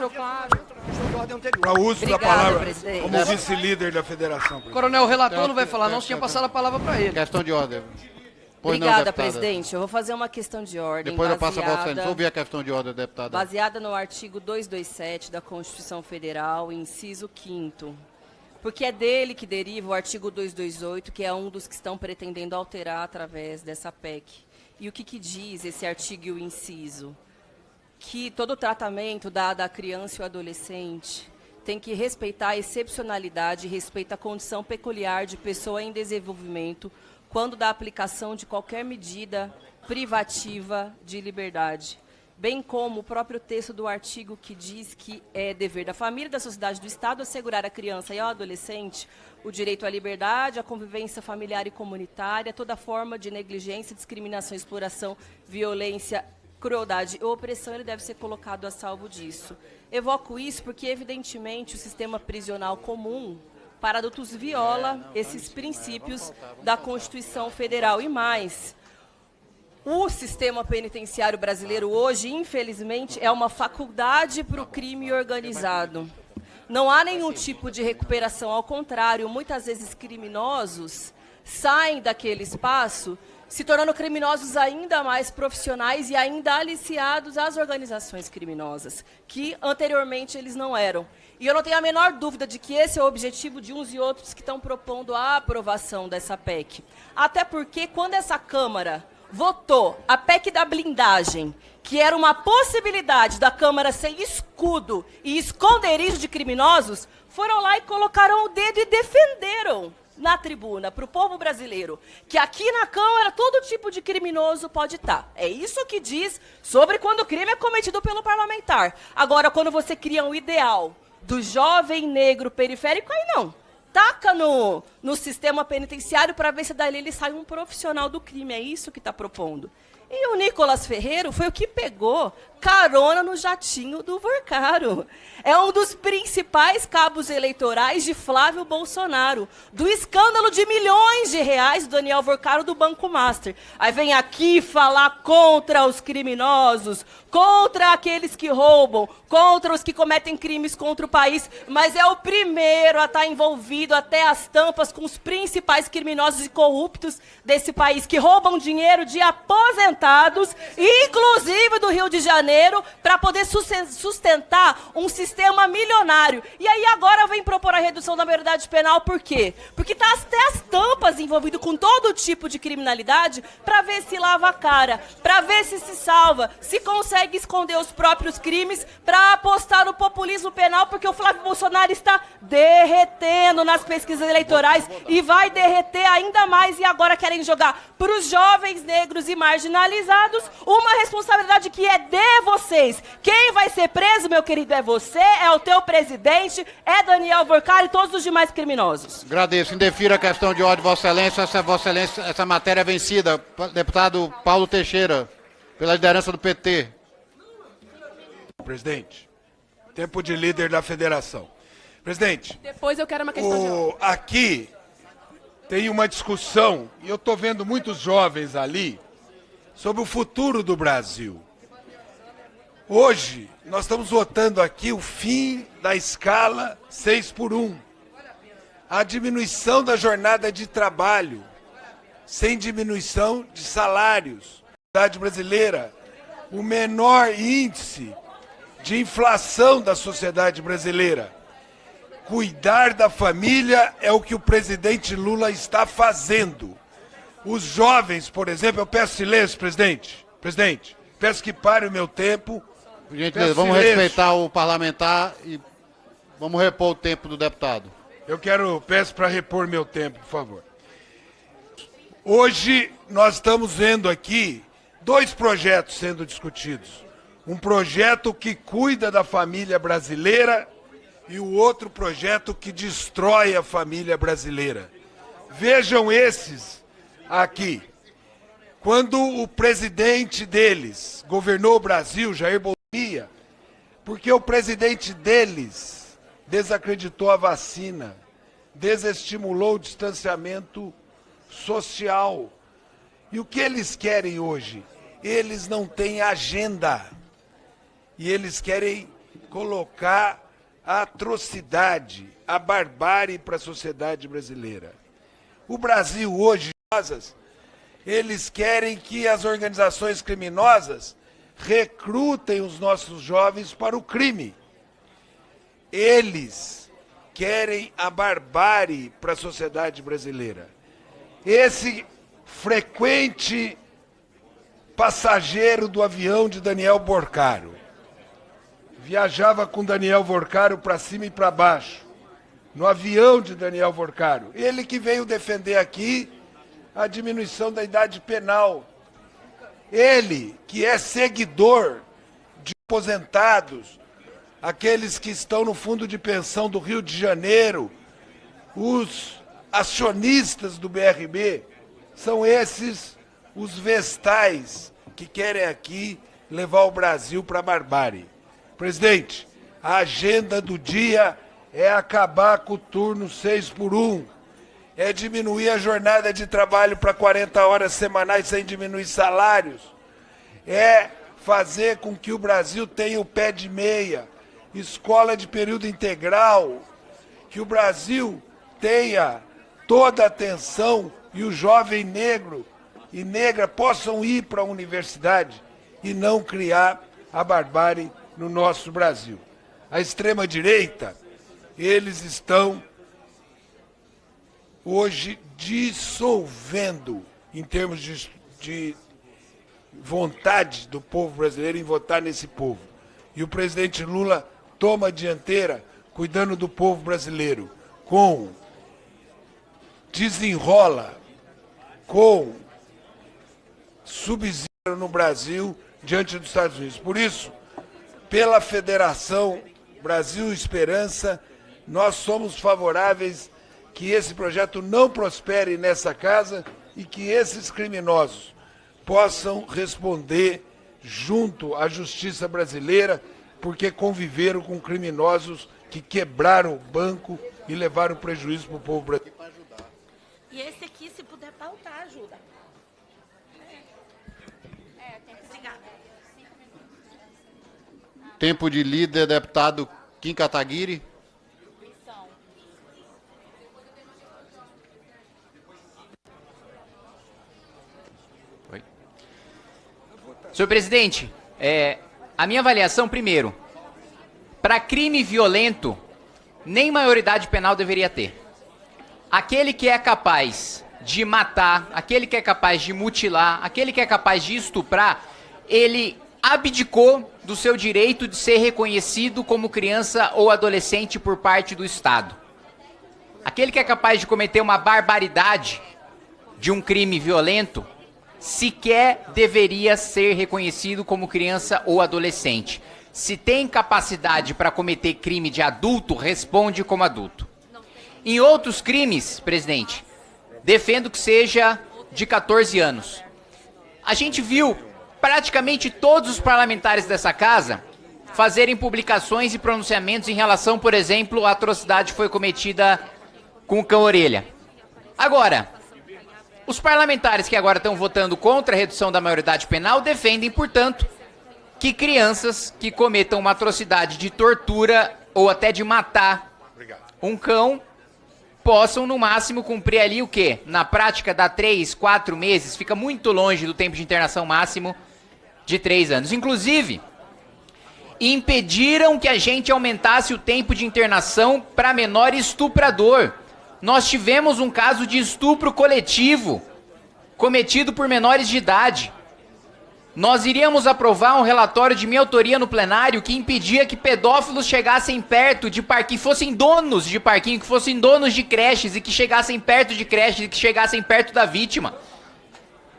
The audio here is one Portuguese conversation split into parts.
Claro, claro. Para o uso da Obrigada, palavra presidente. como vice-líder da federação. presidente. Coronel, o relator não vai falar não, você tinha passado a palavra para ele. Questão de ordem. Pois não, Obrigada, deputada. presidente. Eu vou fazer uma questão de ordem Depois eu passo a vossa excelência. baseada, Vou ouvir a questão de ordem, deputada. baseada no artigo 227 da Constituição Federal, inciso 5º. Porque é dele que deriva o artigo 228, que é um dos que estão pretendendo alterar através dessa PEC. E o que diz esse artigo e o inciso? Que todo tratamento dado à criança e ao adolescente tem que respeitar a excepcionalidade e respeita a condição peculiar de pessoa em desenvolvimento quando da aplicação de qualquer medida privativa de liberdade, bem como o próprio texto do artigo que diz que é dever da família e da sociedade do Estado assegurar à criança e ao adolescente o direito à liberdade, à convivência familiar e comunitária, toda forma de negligência, discriminação, exploração, violência, crueldade ou opressão, ele deve ser colocado a salvo disso. Evoco isso porque, evidentemente, o sistema prisional comum para adultos viola esses princípios da Constituição Federal. E mais, o sistema penitenciário brasileiro hoje, infelizmente, é uma faculdade para o crime organizado. Não há nenhum tipo de recuperação, ao contrário, muitas vezes criminosos saem daquele espaço se tornando criminosos ainda mais profissionais e ainda aliciados às organizações criminosas, que anteriormente eles não eram. E eu não tenho a menor dúvida de que esse é o objetivo de uns e outros que estão propondo a aprovação dessa PEC. Até porque, quando essa Câmara votou a PEC da blindagem, que era uma possibilidade da Câmara ser escudo e esconderijo de criminosos, foram lá e colocaram o dedo e defenderam na tribuna, para o povo brasileiro, que aqui na Câmara todo tipo de criminoso pode estar. É isso que diz sobre quando o crime é cometido pelo parlamentar. Agora, quando você cria um ideal do jovem negro periférico, aí não. Taca no sistema penitenciário para ver se dali ele sai um profissional do crime. É isso que está propondo. E o Nicolas Ferreiro foi o que pegou carona no jatinho do Vorcaro. É um dos principais cabos eleitorais de Flávio Bolsonaro, do escândalo de milhões de reais do Daniel Vorcaro do Banco Master. Aí vem aqui falar contra os criminosos, contra aqueles que roubam, contra os que cometem crimes contra o país, mas é o primeiro a estar envolvido até as tampas com os principais criminosos e corruptos desse país, que roubam dinheiro de aposentados, inclusive do Rio de Janeiro, para poder sustentar um sistema milionário. E aí agora vem propor a redução da maioridade penal, por quê? Porque está até as tampas envolvido com todo tipo de criminalidade para ver se lava a cara, para ver se salva, se consegue esconder os próprios crimes, para apostar no populismo penal, porque o Flávio Bolsonaro está derretendo nas pesquisas eleitorais e vai derreter ainda mais, e agora querem jogar para os jovens negros e marginalizados uma responsabilidade que é de vocês. Quem vai ser preso, meu querido, é você, é o teu presidente, é Daniel Vorcaro e todos os demais criminosos. Agradeço. Indefiro a questão de ordem, Vossa Excelência. Essa matéria é vencida. Deputado Paulo Teixeira, pela liderança do PT. Presidente, tempo de líder da federação. Presidente, Depois eu quero uma questão de ordem. aqui tem uma discussão, e eu estou vendo muitos jovens ali, sobre o futuro do Brasil. Hoje, nós estamos votando aqui o fim da escala 6x1. A diminuição da jornada de trabalho, sem diminuição de salários. A sociedade brasileira, o menor índice de inflação da sociedade brasileira. Cuidar da família é o que o presidente Lula está fazendo. Os jovens, por exemplo, eu peço silêncio, presidente. Presidente, peço que pare o meu tempo. Gente, Peço vamos silêncio. respeitar o parlamentar e vamos repor o tempo do deputado. Peço para repor meu tempo, por favor. Hoje nós estamos vendo aqui dois projetos sendo discutidos. Um projeto que cuida da família brasileira e o outro projeto que destrói a família brasileira. Vejam esses aqui. Quando o presidente deles governou o Brasil, Jair Bolsonaro, porque o presidente deles desacreditou a vacina, desestimulou o distanciamento social. E o que eles querem hoje? Eles não têm agenda. E eles querem colocar a atrocidade, a barbárie para a sociedade brasileira. O Brasil hoje, eles querem que as organizações criminosas recrutem os nossos jovens para o crime. Eles querem a barbárie para a sociedade brasileira. Esse frequente passageiro do avião de Daniel Borcaro viajava com Daniel Borcaro para cima e para baixo, no avião de Daniel Borcaro. Ele que veio defender aqui a diminuição da idade penal. Ele que é seguidor de aposentados, aqueles que estão no fundo de pensão do Rio de Janeiro, os acionistas do BRB, são esses os vestais que querem aqui levar o Brasil para a barbárie. Presidente, a agenda do dia é acabar com o turno 6x1, é diminuir a jornada de trabalho para 40 horas semanais sem diminuir salários, é fazer com que o Brasil tenha o pé de meia, escola de período integral, que o Brasil tenha toda a atenção e o jovem negro e negra possam ir para a universidade e não criar a barbárie no nosso Brasil. A extrema-direita, eles estão hoje dissolvendo, em termos de vontade do povo brasileiro em votar nesse povo. E o presidente Lula toma a dianteira, cuidando do povo brasileiro, desenrola, com subsídio no Brasil diante dos Estados Unidos. Por isso, pela Federação Brasil Esperança, nós somos favoráveis que esse projeto não prospere nessa casa e que esses criminosos possam responder junto à justiça brasileira, porque conviveram com criminosos que quebraram o banco e levaram prejuízo para o povo brasileiro. E esse aqui, se puder pautar, ajuda. Obrigada. Tempo de líder, deputado Kim Kataguiri. Senhor presidente, a minha avaliação, primeiro, para crime violento, nem maioridade penal deveria ter. Aquele que é capaz de matar, aquele que é capaz de mutilar, aquele que é capaz de estuprar, ele abdicou do seu direito de ser reconhecido como criança ou adolescente por parte do Estado. Aquele que é capaz de cometer uma barbaridade de um crime violento, sequer deveria ser reconhecido como criança ou adolescente. Se tem capacidade para cometer crime de adulto, responde como adulto. Em outros crimes, presidente, defendo que seja de 14 anos. A gente viu praticamente todos os parlamentares dessa casa fazerem publicações e pronunciamentos em relação, por exemplo, à atrocidade que foi cometida com o cão-orelha. Agora, os parlamentares que agora estão votando contra a redução da maioridade penal defendem, portanto, que crianças que cometam uma atrocidade de tortura ou até de matar um cão possam, no máximo, cumprir ali o quê? Na prática, dá 3, 4 meses, fica muito longe do tempo de internação máximo de 3 anos. Inclusive, impediram que a gente aumentasse o tempo de internação para menor estuprador. Nós tivemos um caso de estupro coletivo cometido por menores de idade. Nós iríamos aprovar um relatório de minha autoria no plenário que impedia que pedófilos chegassem perto de parquinho, fossem donos de parquinho, que fossem donos de creches e que chegassem perto de creches e que chegassem perto da vítima.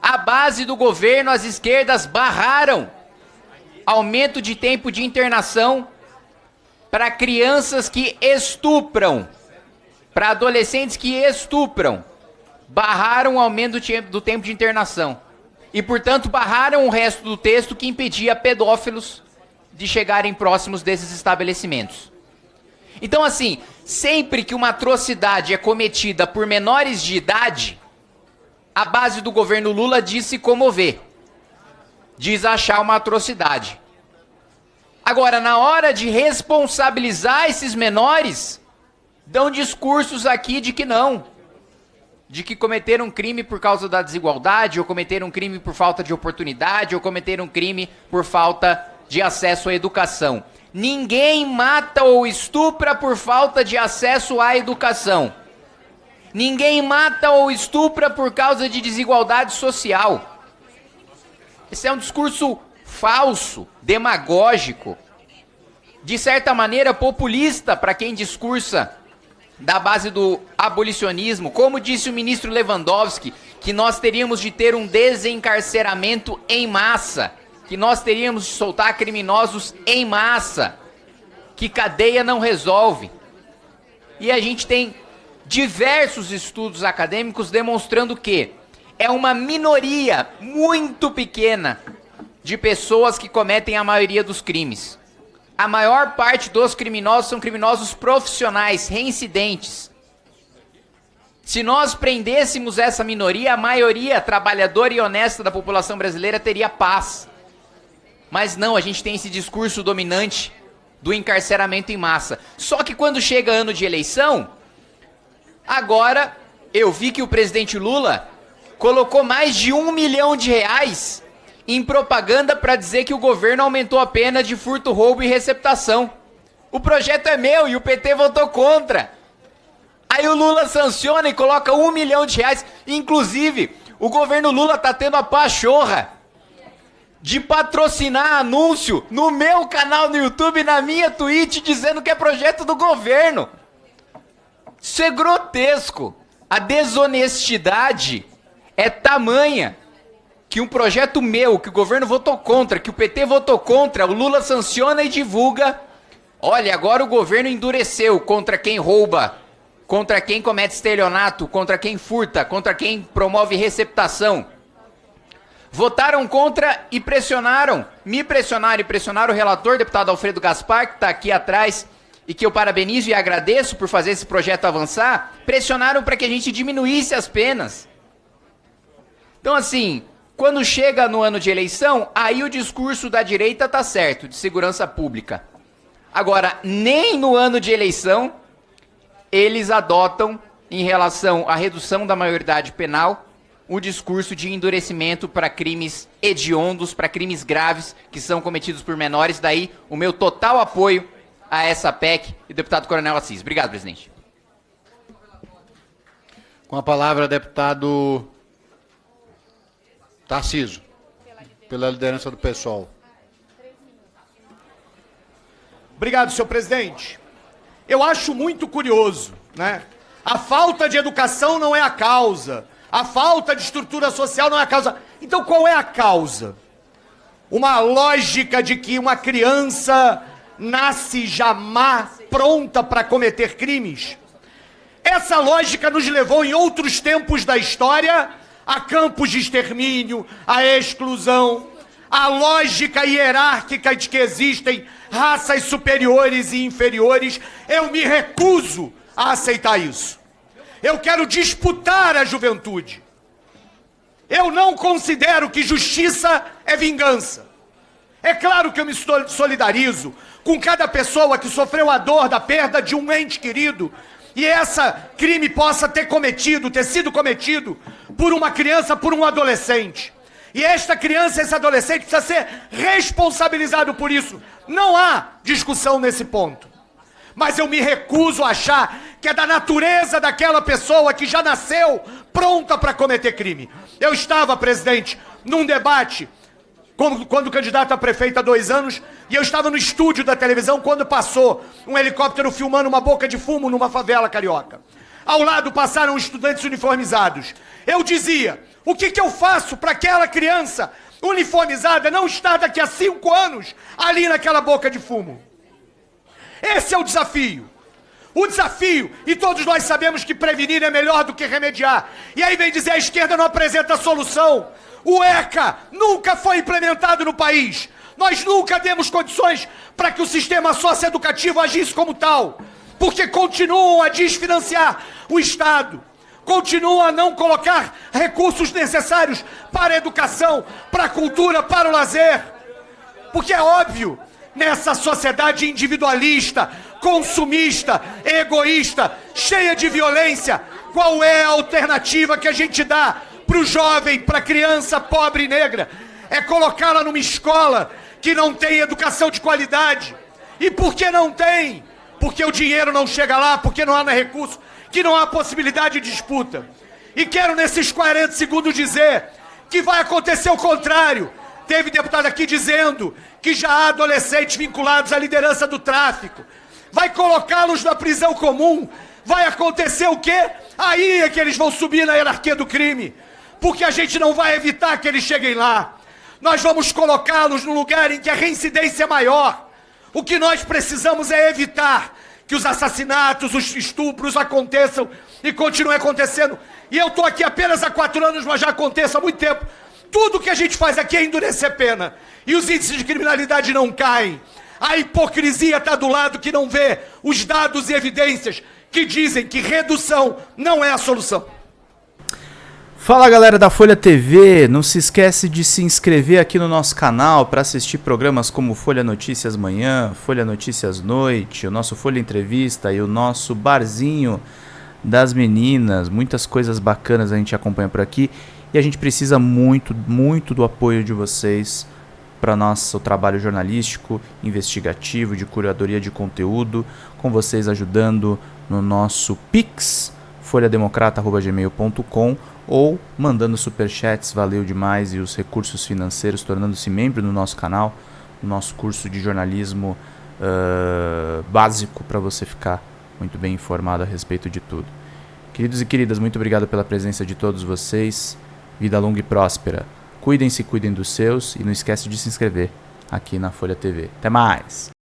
A base do governo, as esquerdas barraram aumento de tempo de internação para crianças que estupram, para adolescentes que estupram. Barraram o aumento do tempo de internação. E, portanto, barraram o resto do texto que impedia pedófilos de chegarem próximos desses estabelecimentos. Então, assim, sempre que uma atrocidade é cometida por menores de idade, a base do governo Lula diz se comover, diz achar uma atrocidade. Agora, na hora de responsabilizar esses menores, dão discursos aqui de que não. De que cometeram crime por causa da desigualdade, ou cometeram crime por falta de oportunidade, ou cometeram crime por falta de acesso à educação. Ninguém mata ou estupra por falta de acesso à educação. Ninguém mata ou estupra por causa de desigualdade social. Esse é um discurso falso, demagógico, de certa maneira populista para quem discursa da base do abolicionismo. Como disse o ministro Lewandowski, que nós teríamos de ter um desencarceramento em massa, que nós teríamos de soltar criminosos em massa, que cadeia não resolve. E a gente tem diversos estudos acadêmicos demonstrando que é uma minoria muito pequena de pessoas que cometem a maioria dos crimes. A maior parte dos criminosos são criminosos profissionais, reincidentes. Se nós prendêssemos essa minoria, a maioria trabalhadora e honesta da população brasileira teria paz. Mas não, a gente tem esse discurso dominante do encarceramento em massa. Só que quando chega ano de eleição, agora eu vi que o presidente Lula colocou mais de R$1 milhão em propaganda para dizer que o governo aumentou a pena de furto, roubo e receptação. O projeto é meu e o PT votou contra. Aí o Lula sanciona e coloca R$1 milhão. Inclusive, o governo Lula está tendo a pachorra de patrocinar anúncio no meu canal no YouTube, na minha Twitch, dizendo que é projeto do governo. Isso é grotesco. A desonestidade é tamanha que um projeto meu, que o governo votou contra, que o PT votou contra, o Lula sanciona e divulga. Olha, agora o governo endureceu contra quem rouba, contra quem comete estelionato, contra quem furta, contra quem promove receptação. Votaram contra e pressionaram, me pressionaram e pressionaram o relator, deputado Alfredo Gaspar, que está aqui atrás, e que eu parabenizo e agradeço por fazer esse projeto avançar, pressionaram para que a gente diminuísse as penas. Então, assim, quando chega no ano de eleição, aí o discurso da direita tá certo, de segurança pública. Agora, nem no ano de eleição, eles adotam, em relação à redução da maioridade penal, o discurso de endurecimento para crimes hediondos, para crimes graves que são cometidos por menores. Daí, o meu total apoio a essa PEC e deputado Coronel Assis. Obrigado, presidente. Com a palavra, deputado Tarcísio, pela liderança do PSOL. Obrigado, senhor presidente. Eu acho muito curioso, né? A falta de educação não é a causa. A falta de estrutura social não é a causa. Então qual é a causa? Uma lógica de que uma criança nasce já má, pronta para cometer crimes? Essa lógica nos levou em outros tempos da história a campos de extermínio, a exclusão, a lógica hierárquica de que existem raças superiores e inferiores. Eu me recuso a aceitar isso. Eu quero disputar a juventude. Eu não considero que justiça é vingança. É claro que eu me solidarizo com cada pessoa que sofreu a dor da perda de um ente querido e essa crime possa ter sido cometido por uma criança, por um adolescente. E esta criança, esse adolescente precisa ser responsabilizado por isso. Não há discussão nesse ponto. Mas eu me recuso a achar que é da natureza daquela pessoa que já nasceu pronta para cometer crime. Eu estava, presidente, num debate, quando candidato a prefeito há 2 anos, e eu estava no estúdio da televisão quando passou um helicóptero filmando uma boca de fumo numa favela carioca. Ao lado passaram estudantes uniformizados. Eu dizia, o que eu faço para aquela criança uniformizada não estar daqui a 5 anos ali naquela boca de fumo? Esse é o desafio. O desafio, e todos nós sabemos que prevenir é melhor do que remediar. E aí vem dizer, a esquerda não apresenta solução. O ECA nunca foi implementado no país. Nós nunca demos condições para que o sistema socioeducativo agisse como tal. Porque continuam a desfinanciar o Estado. Continuam a não colocar recursos necessários para a educação, para a cultura, para o lazer. Porque é óbvio, nessa sociedade individualista, consumista, egoísta, cheia de violência, qual é a alternativa que a gente dá para o jovem, para a criança pobre e negra? É colocá-la numa escola que não tem educação de qualidade. E por que não tem? Porque o dinheiro não chega lá, porque não há recurso, que não há possibilidade de disputa. E quero nesses 40 segundos dizer que vai acontecer o contrário. Teve deputado aqui dizendo que já há adolescentes vinculados à liderança do tráfico. Vai colocá-los na prisão comum. Vai acontecer o quê? Aí é que eles vão subir na hierarquia do crime. Porque a gente não vai evitar que eles cheguem lá. Nós vamos colocá-los no lugar em que a reincidência é maior. O que nós precisamos é evitar que os assassinatos, os estupros aconteçam e continuem acontecendo. E eu estou aqui apenas há 4 anos, mas já acontece há muito tempo. Tudo que a gente faz aqui é endurecer pena. E os índices de criminalidade não caem. A hipocrisia está do lado que não vê os dados e evidências que dizem que redução não é a solução. Fala galera da Folha TV, não se esquece de se inscrever aqui no nosso canal para assistir programas como Folha Notícias Manhã, Folha Notícias Noite, o nosso Folha Entrevista e o nosso Barzinho das Meninas. Muitas coisas bacanas a gente acompanha por aqui e a gente precisa muito do apoio de vocês para nosso trabalho jornalístico, investigativo, de curadoria de conteúdo, com vocês ajudando no nosso Pix, folhademocrata@gmail.com, ou mandando superchats, valeu demais, e os recursos financeiros, tornando-se membro do nosso canal, no nosso curso de jornalismo básico, para você ficar muito bem informado a respeito de tudo. Queridos e queridas, muito obrigado pela presença de todos vocês, vida longa e próspera, cuidem-se, cuidem dos seus, e não esquece de se inscrever aqui na Folha TV. Até mais!